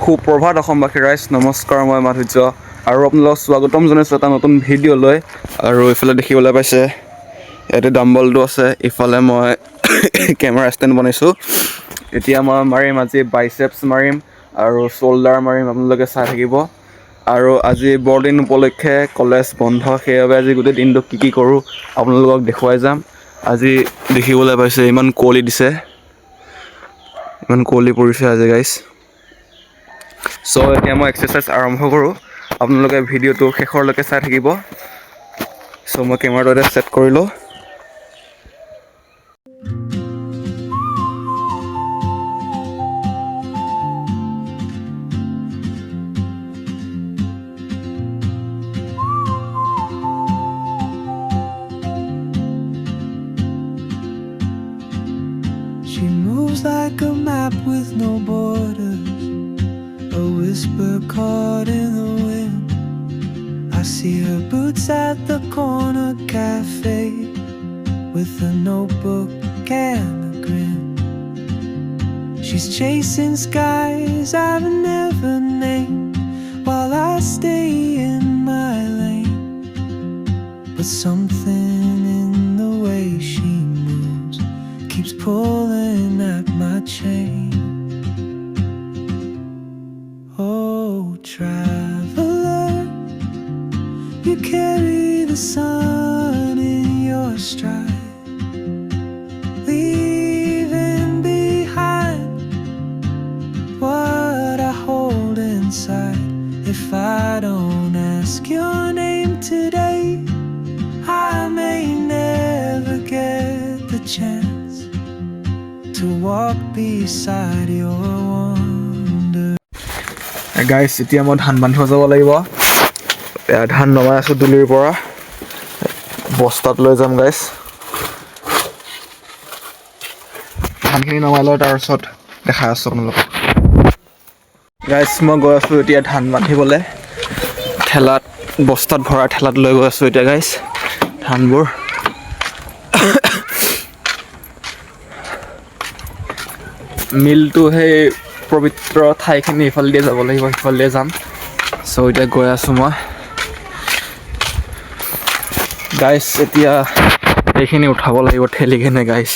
সুপ্ৰভাত অসমবাসী ৰাইজ, নমস্কাৰ। মই মাধুৰ্য আৰু আপোনালোকক স্বাগতম জনাইছোঁ এটা নতুন ভিডিঅ'লৈ। আৰু এইফালে দেখিবলৈ পাইছে ইয়াতে ডাম্বলটো আছে, ইফালে মই কেমেৰা ষ্টেণ্ড বনাইছোঁ। এতিয়া মই মাৰিম আজি বাইচেপছ মাৰিম আৰু শ্ব'ল্ডাৰ মাৰিম, আপোনালোকে চাই থাকিব। আৰু আজি বৰদিন উপলক্ষে কলেজ বন্ধ, সেইবাবে আজি গোটেই দিনটো কি কৰোঁ আপোনালোকক দেখুৱাই যাম। আজি দেখিবলৈ পাইছে ইমান কুঁৱলী দিছে, ইমান কুঁৱলী পৰিছে আজি গাইছ। চ' এতিয়া মই এক্সাৰচাইজ আৰম্ভ কৰোঁ, আপোনালোকে ভিডিঅ'টো শেষৰলৈকে চাই থাকিব। চ' মই কেমেৰাটো এতিয়া ছেট কৰি লওঁ। She moves like a map with no borders, a whisper caught in the wind. I see her boots at the corner cafe with a notebook and a grin. She's chasing skies I've never named while I stay in my lane. But something in the way she moves keeps pulling at my chain. Oh, traveler, you carry the sun in your stride, leaving behind what I hold inside. If I don't ask your name today, I may never get the chance to walk beside your wonder. গাইছ, এতিয়া মই ধান বান্ধিব যাব লাগিব। ধান নমাই আছোঁ দুলিৰ পৰা, বস্তাত লৈ যাম গাইছ। ধানখিনি নমাই লওঁ, তাৰপিছত দেখাই আছোঁ আপোনালোকক। গাইছ, মই গৈ আছোঁ এতিয়া ধান বান্ধিবলৈ। ঠেলাত বস্তাত ভৰাই ঠেলাত লৈ গৈ আছোঁ এতিয়া গাইছ ধানবোৰ। মিলটো সেই পবিত্ৰ ঠাইখিনি ইফালেদিয়ে যাব লাগিব, সিফালেদিয়ে যাম। চ' এতিয়া গৈ আছোঁ মই গাইছ। এতিয়া এইখিনি উঠাব লাগিব ঠেলি কিনে গাইছ।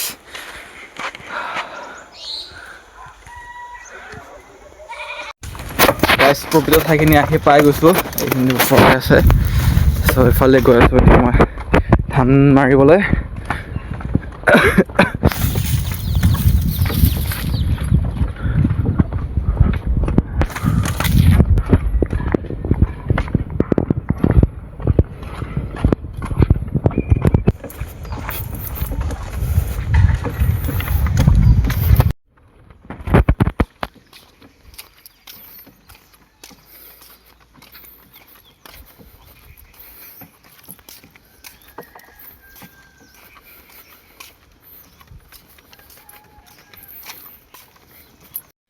গাইছ, পবিত্ৰ ঠাইখিনি আহি পাই গৈছোঁ, এইখিনি ওচৰতে আছে। চ' এইফালে গৈ আছোঁ এতিয়া মই ধান মাৰিবলৈ।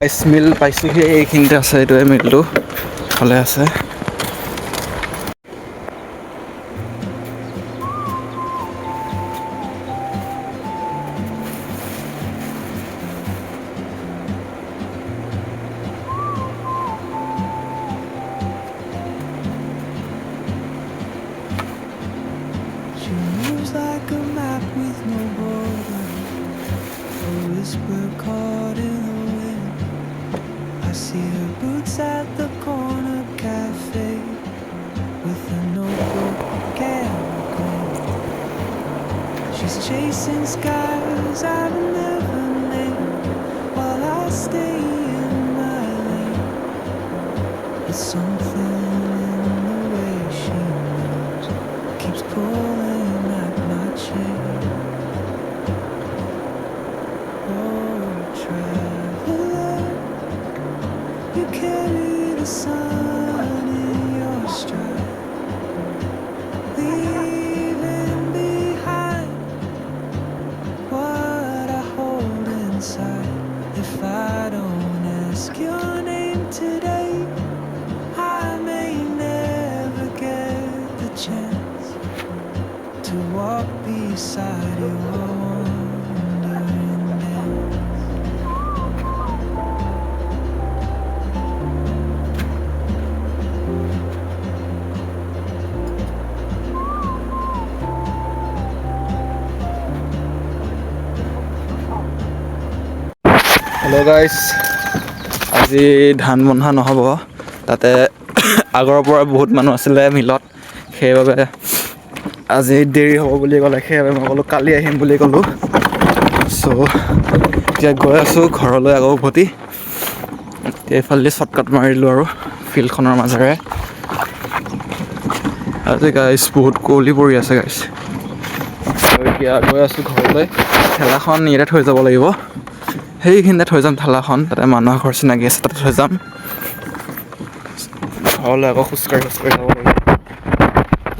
ৰাইচ মিল পাইছোঁহি, এইখিনিতে আছে, এইটোৱে মিলটো ভালে আছে। She moves like a map with no borders, a whisper caught in the wind. I see her boots at the corner cafe with a notebook and a grin. She's chasing skies I've never named while I stay in my lane. But something in the way she moves keeps pulling at my chain. Oh, traveler, you carry the sun in your stride, leaving behind what I hold inside. If I don't ask your name today, I may never get the chance to walk beside your wandering dance. Hello' guys, আজি ধান বন্ধা নহ'ব, তাতে আগৰ পৰা বহুত মানুহ আছিলে মিলত, সেইবাবে আজি দেৰি হ'ব বুলি ক'লে, সেইবাবে মই ক'লোঁ কালি আহিম বুলি ক'লোঁ। চ' এতিয়া গৈ আছোঁ ঘৰলৈ আকৌ উভতি। এইফালেদি শ্বৰ্টকাট মাৰিলোঁ আৰু ফিল্ডখনৰ মাজেৰে। আজি গাইছ বহুত কুঁৱলী পৰি আছে গাইছ। এতিয়া গৈ আছোঁ ঘৰলৈ, ঠেলাখন ইয়াতে থৈ যাব লাগিব। সেইখিনিতে থৈ যাম ঠেলাখন, তাতে মানুহৰ ঘৰ চিনাকি আছে তাতে থৈ যাম। ঘৰলৈ আকৌ খোজকাঢ়ি যাব লাগিব।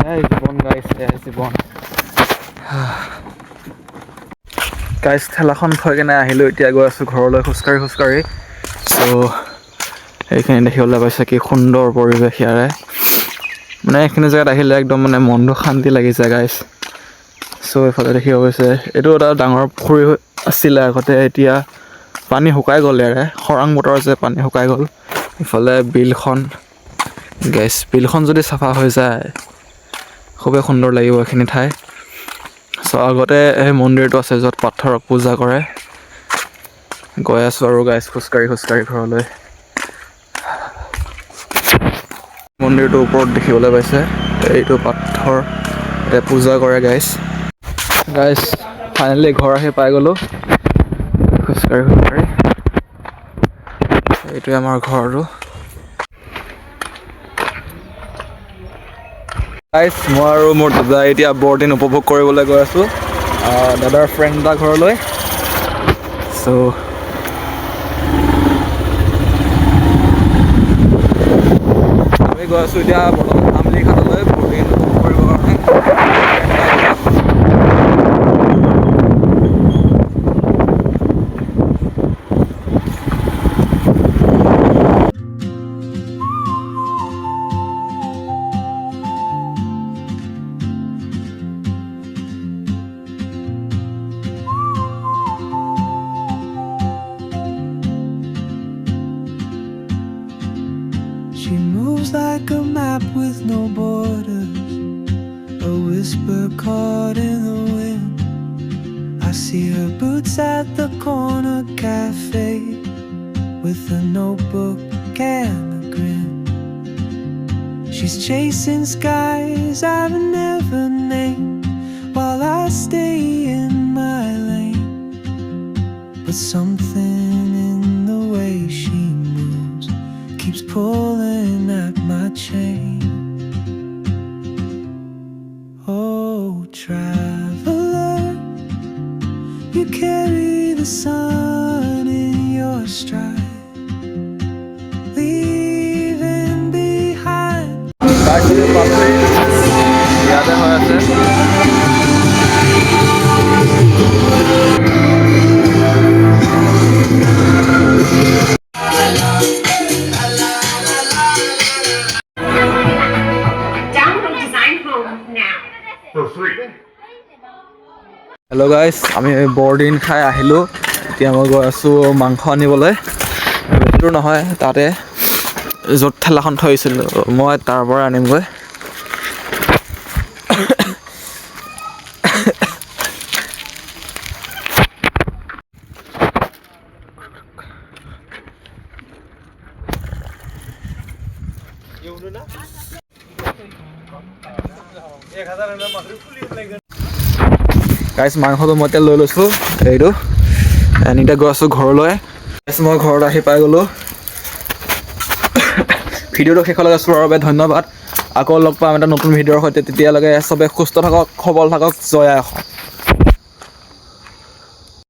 এয়াই জীৱন গাইছ, এয়াই জীৱন। গাইছ ঠেলাখন থৈ কেনে আহিলোঁ, এতিয়া গৈ আছোঁ ঘৰলৈ খোজকাঢ়ি। চ' এইখিনি দেখিবলৈ পাইছে কি সুন্দৰ পৰিৱেশ ইয়াৰে। মানে এইখিনি জেগাত আহিলে একদম মানে মনটো শান্তি লাগি যায় গাইছ। চ' এইফালে দেখিব গৈছে, এইটো এটা ডাঙৰ পুখুৰী আছিলে আগতে, এতিয়া পানী শুকাই গ'ল ইয়াৰে, খৰাং বতৰ যে পানী শুকাই গ'ল। ইফালে বিলখন গাইছ, বিলখন যদি চাফা হৈ যায় খুবেই সুন্দৰ লাগিব এইখিনি ঠাই। চ' আগতে সেই মন্দিৰটো আছে য'ত পাথৰক পূজা কৰে। গৈ আছোঁ আৰু গাইছ খোজকাঢ়ি ঘৰলৈ। মন্দিৰটোৰ ওপৰত দেখিবলৈ পাইছে, এইটো পাথৰ, পূজা কৰে গাইছ। ফাইনেলি ঘৰ আহি পাই গ'লোঁ খোজকাঢ়ি। এইটোৱে আমাৰ ঘৰটো। গাইছ মই আৰু মোৰ দাদা এতিয়া বৰদিন উপভোগ কৰিবলৈ গৈ আছোঁ দাদাৰ ফ্ৰেণ্ড এটা ঘৰলৈ। চ' আমি গৈ আছোঁ এতিয়া বৰ্তমান আমলি ঘাটলৈ বৰদিন উপভোগ কৰিবৰ কাৰণে। She moves like a map with no borders, a whisper caught in the wind. I see her boots at the corner cafe with a notebook and a grin. She's chasing skies I've never named while I stay in my lane. But something in the way she moves keeps pulling at my chain. Oh, traveler, you carry the sun in your stride, leaving behind. ইয়াতে হৈ আছে। Download Design Home now. For free. Hello' guys, আমি বৰদিন খাই আহিলোঁ। এতিয়া মই গৈ আছোঁ মাংস আনিবলৈ। বেছি দূৰ নহয়, তাতে য'ত ঠেলাখন থৈছিলোঁ মই তাৰ পৰা আনিমগৈ। গাইছ মাংসটো মই এতিয়া লৈ লৈছোঁ, এইটো এতিয়া গৈ আছোঁ ঘৰলৈ। গাইছ মই ঘৰত আহি পাই গ'লোঁ। ভিডিঅ'টো শেষলৈকে চোৱাৰ বাবে ধন্যবাদ। আকৌ লগ পাম এটা নতুন ভিডিঅ'ৰ সৈতে, তেতিয়ালৈকে চবে সুস্থ থাকক, সবল থাকক, জয় আই অসম।